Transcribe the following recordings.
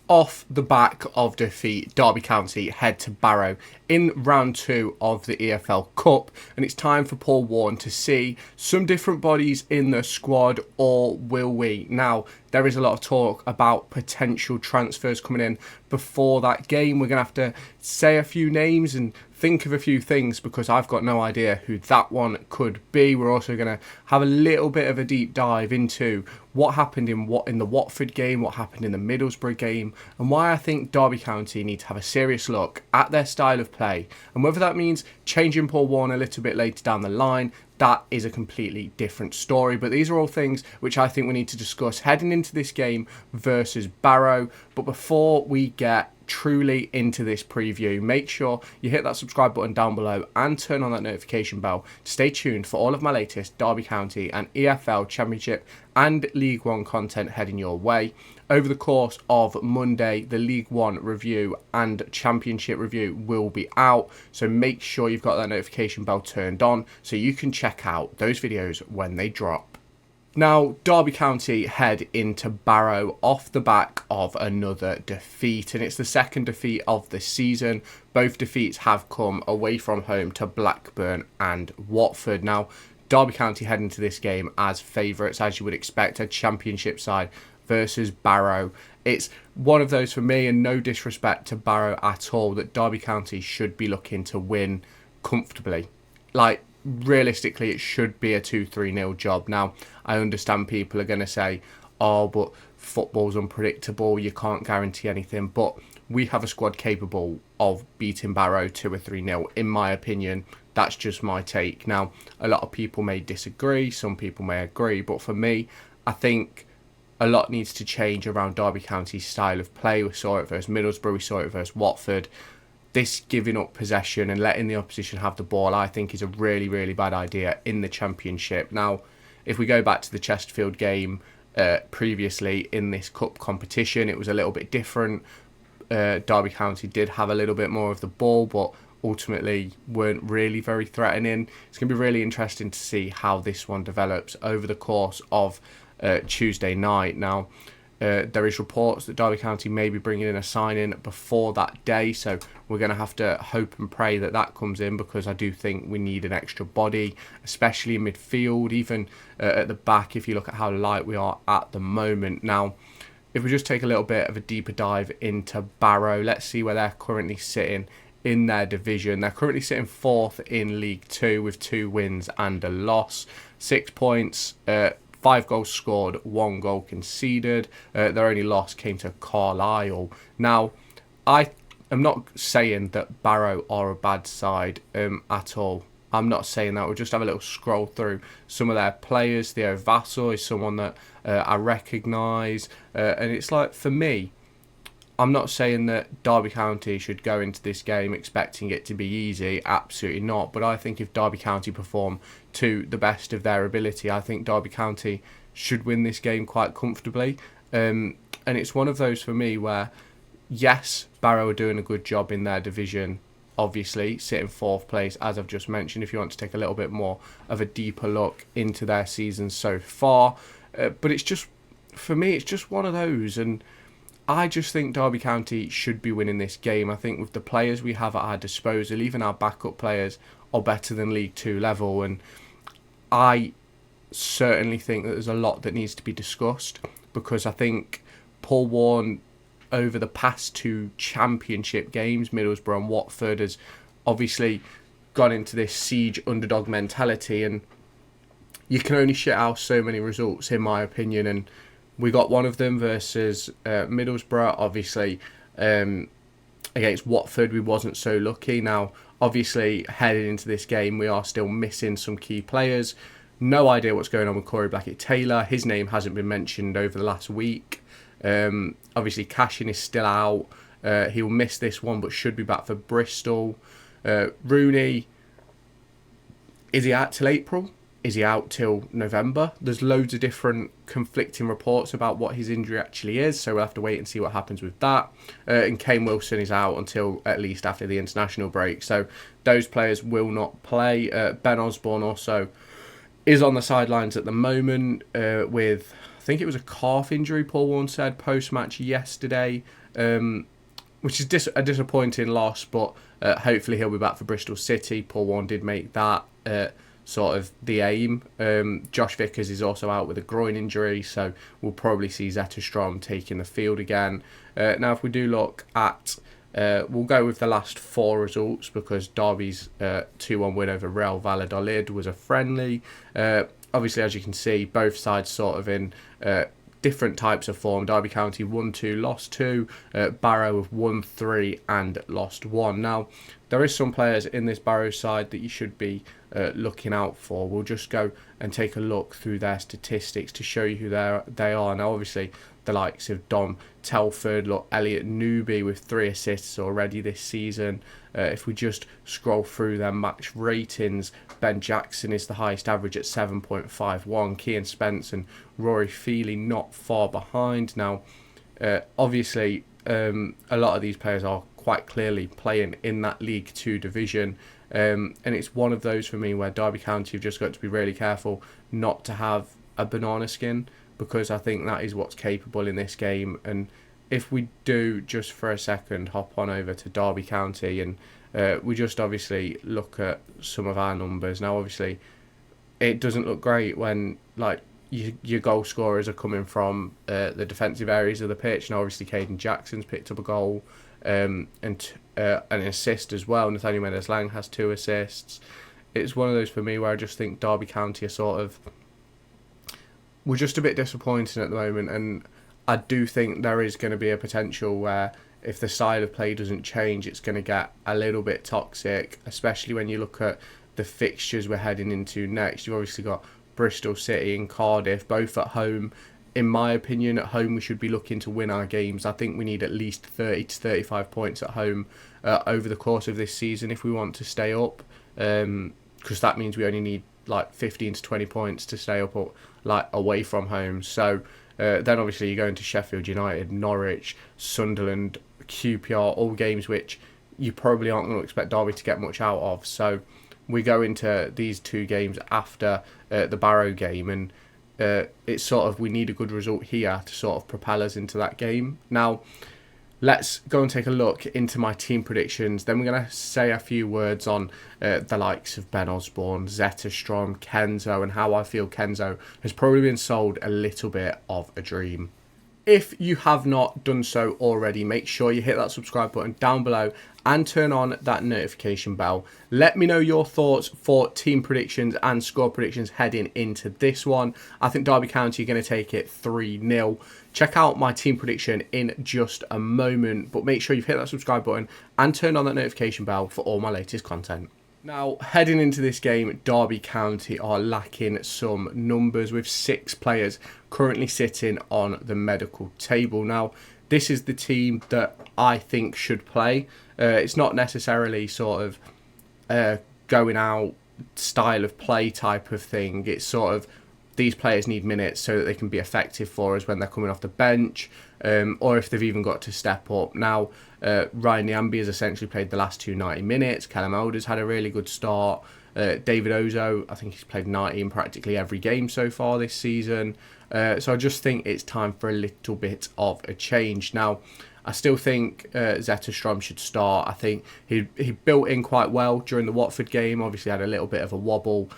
Off the back of defeat, Derby County head to Barrow in round 2 of the EFL Cup, and it's time for Paul Warne to see some different bodies in the squad, or will we? Now, there is a lot of talk about potential transfers coming in before that game. We're going to have to say a few names and think of a few things because I've got no idea who that one could be. We're also going to have a little bit of a deep dive into what happened in the Watford game, what happened in the Middlesbrough game, and why I think Derby County need to have a serious look at their style of play, and whether that means changing Paul Warne a little bit later down the line. That is a completely different story, but these are all things which I think we need to discuss heading into this game versus Barrow. But before we get truly into this preview, make sure you hit that subscribe button down below and turn on that notification bell to stay tuned for all of my latest Derby County and EFL Championship and League One content heading your way. Over the course of Monday, the League One review and Championship review will be out, so make sure you've got that notification bell turned on so you can check out those videos when they drop. Now, Derby County head into Barrow off the back of another defeat, and it's the second defeat of the season. Both defeats have come away from home to Blackburn and Watford. Now, Derby County head into this game as favourites, as you would expect, a Championship side versus Barrow. It's one of those for me, and no disrespect to Barrow at all, that Derby County should be looking to win comfortably. Like, realistically, it should be a 2-3-0 job. Now, I understand people are going to say, oh, but football's unpredictable, you can't guarantee anything, but we have a squad capable of beating Barrow 2 or 3-0, in my opinion. That's just my take. Now, a lot of people may disagree, some people may agree, but for me, I think a lot needs to change around Derby County's style of play. We saw it versus Middlesbrough, we saw it versus Watford. This giving up possession and letting the opposition have the ball, I think, is a really, really bad idea in the Championship. Now, if we go back to the Chesterfield game previously in this cup competition, it was a little bit different. Derby County did have a little bit more of the ball, but ultimately weren't really very threatening. It's going to be really interesting to see how this one develops over the course of Tuesday night. Now, there is reports that Derby County may be bringing in a sign-in before that day, so we're going to have to hope and pray that that comes in, because I do think we need an extra body, especially in midfield, even at the back, if you look at how light we are at the moment. Now, if we just take a little bit of a deeper dive into Barrow, let's see where they're currently sitting in their division. They're currently sitting 4th in League 2 with 2 wins and a loss, 6 points, 5 goals scored, 1 goal conceded. Their only loss came to Carlisle. Now, I am not saying that Barrow are a bad side at all. I'm not saying that. We'll just have a little scroll through some of their players. Theo Vassell is someone that I recognise. And it's like, for me, I'm not saying that Derby County should go into this game expecting it to be easy. Absolutely not. But I think if Derby County perform to the best of their ability, I think Derby County should win this game quite comfortably. And it's one of those for me where, yes, Barrow are doing a good job in their division, obviously, sitting 4th place, as I've just mentioned, if you want to take a little bit more of a deeper look into their season so far. But it's just, for me, it's just one of those, and I just think Derby County should be winning this game. I think with the players we have at our disposal, even our backup players are better than League 2 level, and I certainly think that there's a lot that needs to be discussed, because I think Paul Warne, over the past 2 Championship games, Middlesbrough and Watford, has obviously gone into this siege underdog mentality, and you can only shit out so many results, in my opinion, and we got one of them versus Middlesbrough. Obviously, against Watford, we wasn't so lucky. Now, obviously, heading into this game, we are still missing some key players. No idea what's going on with Corey Blackett-Taylor. His name hasn't been mentioned over the last week. Obviously, Cashin is still out. He'll miss this one, but should be back for Bristol. Rooney, is he out till April? Is he out till November? There's loads of different conflicting reports about what his injury actually is, so we'll have to wait and see what happens with that. And Kane Wilson is out until at least after the international break, so those players will not play. Ben Osborne also is on the sidelines at the moment with, I think it was a calf injury, Paul Warne said post-match yesterday. which is a disappointing loss, but hopefully he'll be back for Bristol City. Paul Warne did make that sort of the aim. Josh Vickers is also out with a groin injury, so we'll probably see Zetterstrom taking the field again. Now, if we do look at, we'll go with the last 4 results, because Derby's 2-1 win over Real Valladolid was a friendly. Obviously, as you can see, both sides sort of in different types of form. Derby County 1-2, lost 2. Barrow have won 3 and lost 1. Now, there is some players in this Barrow side that you should be looking out for. We'll just go and take a look through their statistics to show you who they are. Now, obviously, the likes of Dom Telford, look, Elliot Newby with 3 assists already this season. If we just scroll through their match ratings, Ben Jackson is the highest average at 7.51. Kean Spence and Rory Feely not far behind. Now, obviously, a lot of these players are quite clearly playing in that League 2 division. And it's one of those for me where Derby County have just got to be really careful not to have a banana skin, because I think that is what's capable in this game. And if we do, just for a second, hop on over to Derby County and we just obviously look at some of our numbers. Now, obviously, it doesn't look great when like your goal scorers are coming from the defensive areas of the pitch. Now, obviously, Caden Jackson's picked up a goal and an assist as well. Nathaniel Mendes-Lang has 2 assists. It's one of those for me where I just think Derby County are sort of... We're just a bit disappointing at the moment, and I do think there is going to be a potential where if the style of play doesn't change, it's going to get a little bit toxic, especially when you look at the fixtures we're heading into next. You've obviously got Bristol City and Cardiff, both at home. In my opinion, at home we should be looking to win our games. I think we need at least 30 to 35 points at home over the course of this season if we want to stay up, because that means we only need like 15 to 20 points to stay up or, like away from home. So then obviously you're going to Sheffield United, Norwich, Sunderland, QPR, all games which you probably aren't going to expect Derby to get much out of. So we go into these 2 games after the Barrow game, and it's sort of, we need a good result here to sort of propel us into that game. Now, let's go and take a look into my team predictions. Then we're going to say a few words on the likes of Ben Osborne, Zetterstrom, Kenzo, and how I feel Kenzo has probably been sold a little bit of a dream. If you have not done so already, make sure you hit that subscribe button down below and turn on that notification bell. Let me know your thoughts for team predictions and score predictions heading into this one. I think Derby County are going to take it 3-0. Check out my team prediction in just a moment, but make sure you've hit that subscribe button and turn on that notification bell for all my latest content. Now, heading into this game, Derby County are lacking some numbers with 6 players currently sitting on the medical table. Now, this is the team that I think should play. It's not necessarily sort of going out style of play type of thing. It's sort of these players need minutes so that they can be effective for us when they're coming off the bench, or if they've even got to step up. Now, Ryan Nyambi has essentially played the last 90 minutes. Callum Elder's had a really good start. David Ozo, I think he's played 90 in practically every game so far this season. So I just think it's time for a little bit of a change. Now, I still think Zetterstrom should start. I think he built in quite well during the Watford game. Obviously had a little bit of a wobble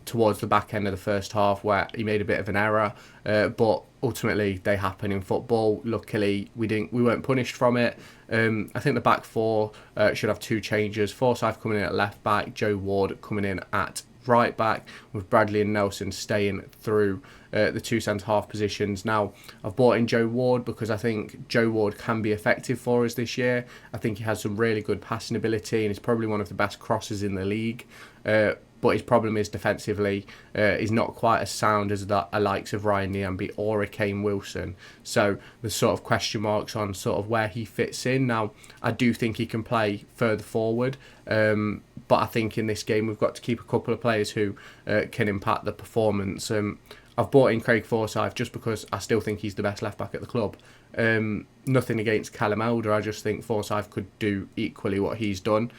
towards the back end of the first half where he made a bit of an error, but ultimately they happen in football. Luckily we weren't punished from it. I think the back 4 should have 2 changes. Forsyth coming in at left back, Joe Ward coming in at right back, with Bradley and Nelson staying through the 2 centre-half positions. Now, I've brought in Joe Ward because I think Joe Ward can be effective for us this year. I think he has some really good passing ability and he's probably one of the best crossers in the league. But his problem is defensively, he's not quite as sound as the likes of Ryan Nyambi or a Kane Wilson. So there's sort of question marks on sort of where he fits in. Now, I do think he can play further forward, but I think in this game we've got to keep a couple of players who can impact the performance. I've brought in Craig Forsyth just because I still think he's the best left back at the club. Nothing against Callum Elder, I just think Forsyth could do equally what he's done.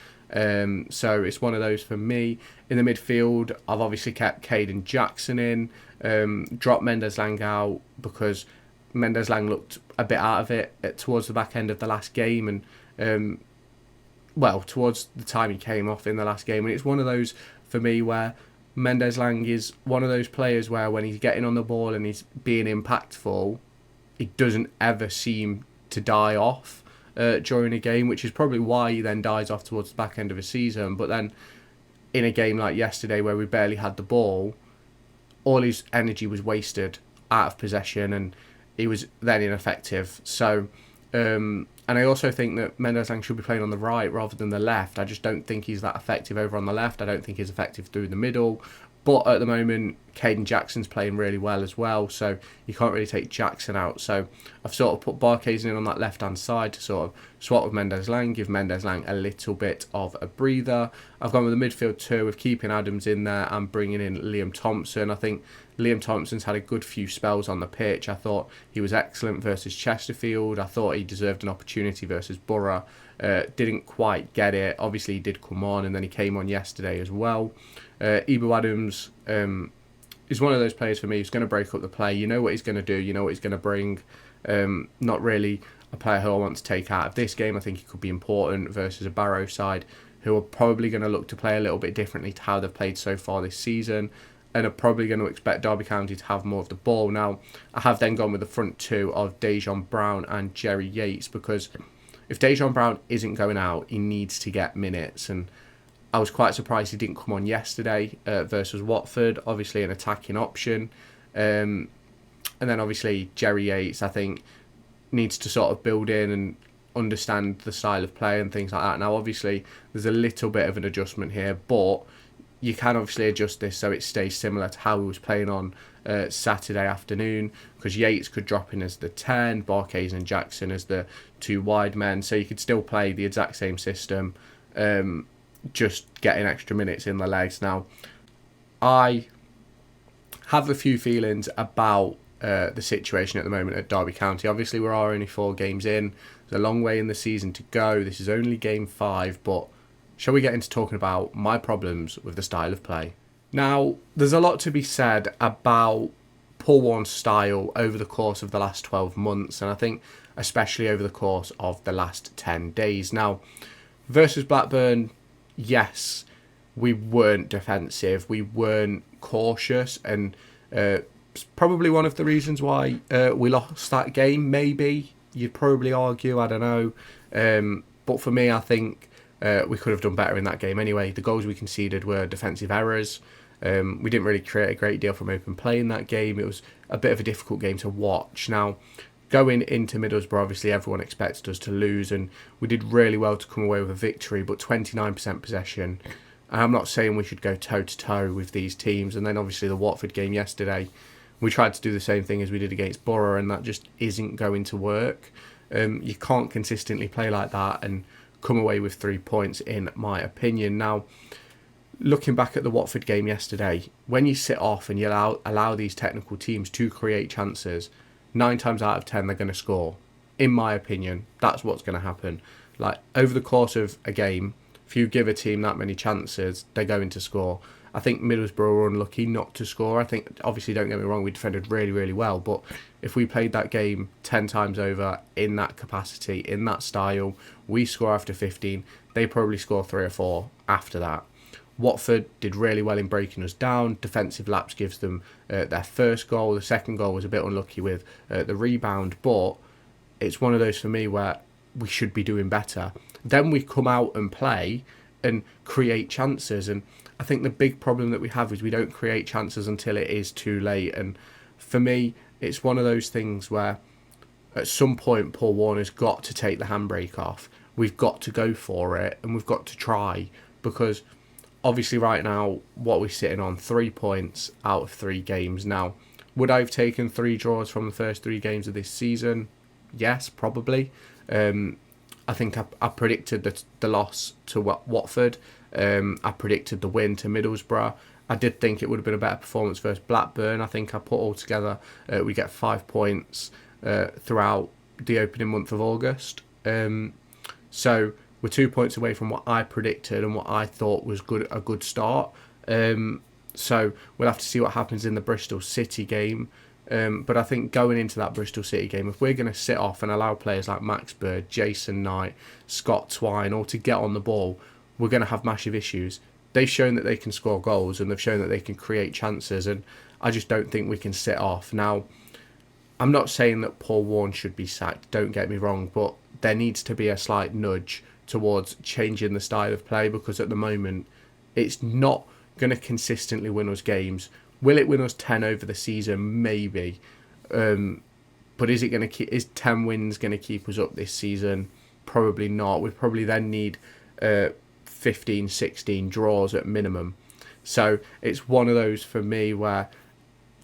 So it's one of those for me. In the midfield, I've obviously kept Caden Jackson in, dropped Mendes-Lang out because Mendes-Lang looked a bit out of it towards the back end of the last game, and towards the time he came off in the last game. And it's one of those, for me, where Mendes-Lang is one of those players where when he's getting on the ball and he's being impactful, he doesn't ever seem to die off during a game, which is probably why he then dies off towards the back end of a season. But then in a game like yesterday where we barely had the ball, all his energy was wasted out of possession and he was then ineffective. So, and I also think that Mendes-Lang should be playing on the right rather than the left. I just don't think he's that effective over on the left. I don't think he's effective through the middle. But at the moment, Caden Jackson's playing really well as well, so you can't really take Jackson out. So I've sort of put Barkhuizen in on that left-hand side to sort of swap with Mendes-Lang, give Mendes-Lang a little bit of a breather. I've gone with the midfield two, with keeping Adams in there and bringing in Liam Thompson. I think Liam Thompson's had a good few spells on the pitch. I thought he was excellent versus Chesterfield. I thought he deserved an opportunity versus Borough. Didn't quite get it. Obviously, he did come on, and then he came on yesterday as well. Ibu Adams is one of those players for me who's going to break up the play. You know what he's going to do. You know what he's going to bring. Not really a player who I want to take out of this game. I think he could be important versus a Barrow side who are probably going to look to play a little bit differently to how they've played so far this season, and are probably going to expect Derby County to have more of the ball. Now, I have then gone with the front two of Dejon Brown and Jerry Yates, because if Dejon Brown isn't going out, he needs to get minutes, and I was quite surprised he didn't come on yesterday versus Watford, obviously an attacking option. And then obviously Jerry Yates, I think, needs to sort of build in and understand the style of play and things like that. Now, obviously, there's a little bit of an adjustment here, but you can obviously adjust this so it stays similar to how he was playing on Saturday afternoon, because Yates could drop in as the 10, Barkhuizen and Jackson as the two wide men, so you could still play the exact same system, just getting extra minutes in the legs. Now, I have a few feelings about the situation at the moment at Derby County. Obviously, we are only 4 games in. There's a long way in the season to go. This is only game 5, but shall we get into talking about my problems with the style of play? Now, there's a lot to be said about Paul Warne's style over the course of the last 12 months, and I think especially over the course of the last 10 days. Now, versus Blackburn, yes, we weren't defensive, we weren't cautious, and probably one of the reasons why we lost that game, maybe. You'd probably argue, I don't know. But for me, I think we could have done better in that game anyway. The goals we conceded were defensive errors. We didn't really create a great deal from open play in that game. It was a bit of a difficult game to watch. Now, going into Middlesbrough, obviously everyone expected us to lose, and we did really well to come away with a victory, but 29% possession. And I'm not saying we should go toe-to-toe with these teams. And then obviously the Watford game yesterday, we tried to do the same thing as we did against Borough, and that just isn't going to work. You can't consistently play like that and come away with 3 points, in my opinion. Now, looking back at the Watford game yesterday, when you sit off and you allow these technical teams to create chances, 9 times out of 10 they're going to score. In my opinion, that's what's going to happen. Like, over the course of a game, if you give a team that many chances, they're going to score. I think Middlesbrough were unlucky not to score. I think, obviously, don't get me wrong, we defended really, really well. But if we played that game 10 times over in that capacity, in that style, we score after 15, they probably score 3 or 4 after that. Watford did really well in breaking us down. Defensive lapse gives them their first goal. The second goal was a bit unlucky with the rebound. But it's one of those for me where we should be doing better. Then we come out and play and create chances, and I think the big problem that we have is we don't create chances until it is too late. And for me, it's one of those things where at some point Paul Warne has got to take the handbrake off. We've got to go for it, and we've got to try, because obviously right now what we're sitting on, 3 points out of 3 games. Now, would I have taken 3 draws from the first 3 games of this season? Yes, probably. I think I predicted the loss to Watford. I predicted the win to Middlesbrough. I did think it would have been a better performance versus Blackburn. I think I put all together we get 5 points throughout the opening month of August. So we're 2 points away from what I predicted and what I thought was a good start. So we'll have to see what happens in the Bristol City game. But I think going into that Bristol City game, if we're going to sit off and allow players like Max Bird, Jason Knight, Scott Twine, all to get on the ball, we're going to have massive issues. They've shown that they can score goals and they've shown that they can create chances, and I just don't think we can sit off. Now, I'm not saying that Paul Warne should be sacked, don't get me wrong, but there needs to be a slight nudge towards changing the style of play, because at the moment it's not going to consistently win us games. Will it win us 10 over the season? Maybe. But is it going to keep? Is 10 wins going to keep us up this season? Probably not. We probably then need 15, 16 draws at minimum. So it's one of those for me where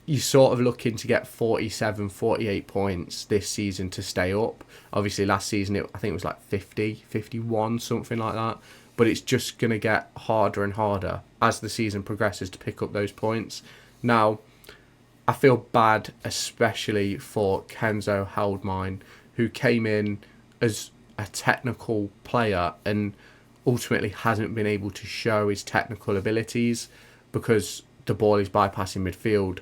you're sort of looking to get 47, 48 points this season to stay up. Obviously, last season, I think it was like 50, 51, something like that. But it's just going to get harder and harder as the season progresses to pick up those points. Now, I feel bad, especially for Kenzo Heldmine, who came in as a technical player and ultimately hasn't been able to show his technical abilities because the ball is bypassing midfield.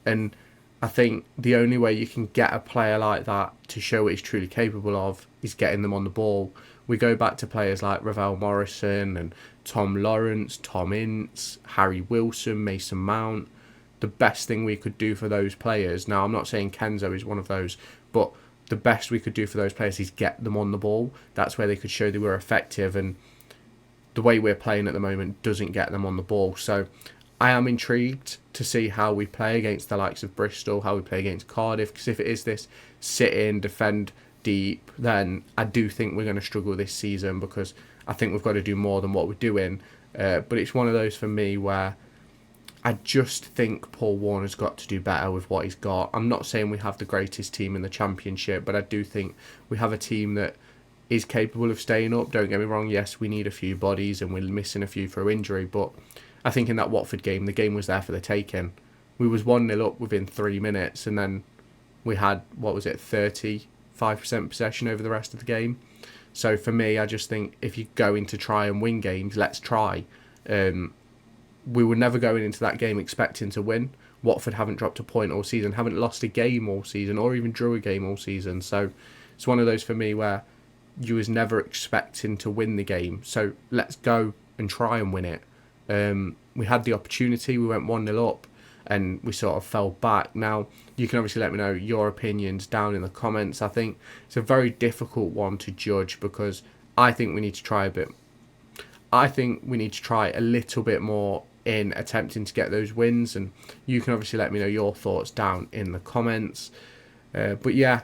And I think the only way you can get a player like that to show what he's truly capable of is getting them on the ball. We go back to players like Ravel Morrison and Tom Lawrence, Tom Ince, Harry Wilson, Mason Mount. The best thing we could do for those players, now I'm not saying Kenzo is one of those, but the best we could do for those players is get them on the ball. That's where they could show they were effective, and the way we're playing at the moment doesn't get them on the ball. So I am intrigued to see how we play against the likes of Bristol, how we play against Cardiff, because if it is this sit in, defend deep, then I do think we're going to struggle this season, because I think we've got to do more than what we're doing. But it's one of those for me where I just think Paul Warne has got to do better with what he's got. I'm not saying we have the greatest team in the Championship, but I do think we have a team that is capable of staying up. Don't get me wrong, yes, we need a few bodies and we're missing a few for injury, but I think in that Watford game, the game was there for the taking. We was 1-0 up within 3 minutes, and then we had, 35% possession over the rest of the game. So for me, I just think if you're going to try and win games, let's try. We were never going into that game expecting to win. Watford haven't dropped a point all season, haven't lost a game all season, or even drew a game all season. So it's one of those for me where you was never expecting to win the game. So let's go and try and win it. We had the opportunity, we went 1-0 up and we sort of fell back. Now, you can obviously let me know your opinions down in the comments. I think it's a very difficult one to judge, because I think we need to try a little bit more in attempting to get those wins, and you can obviously let me know your thoughts down in the comments. But yeah,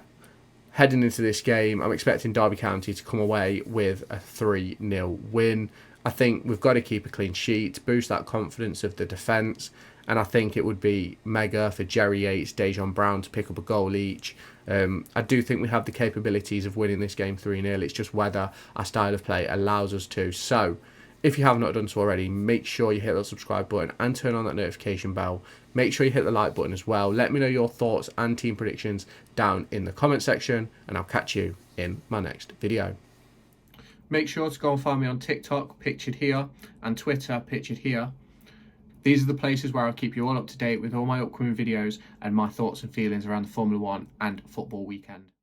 heading into this game, I'm expecting Derby County to come away with a 3-0 win. I think we've got to keep a clean sheet, boost that confidence of the defence, and I think it would be mega for Jerry Yates, Dejon Brown to pick up a goal each. I do think we have the capabilities of winning this game 3-0. It's just whether our style of play allows us to. So, if you have not done so already, make sure you hit that subscribe button and turn on that notification bell. Make sure you hit the like button as well. Let me know your thoughts and team predictions down in the comment section, and I'll catch you in my next video. Make sure to go and find me on TikTok, pictured here, and Twitter, pictured here. These are the places where I'll keep you all up to date with all my upcoming videos and my thoughts and feelings around the Formula 1 and football weekend.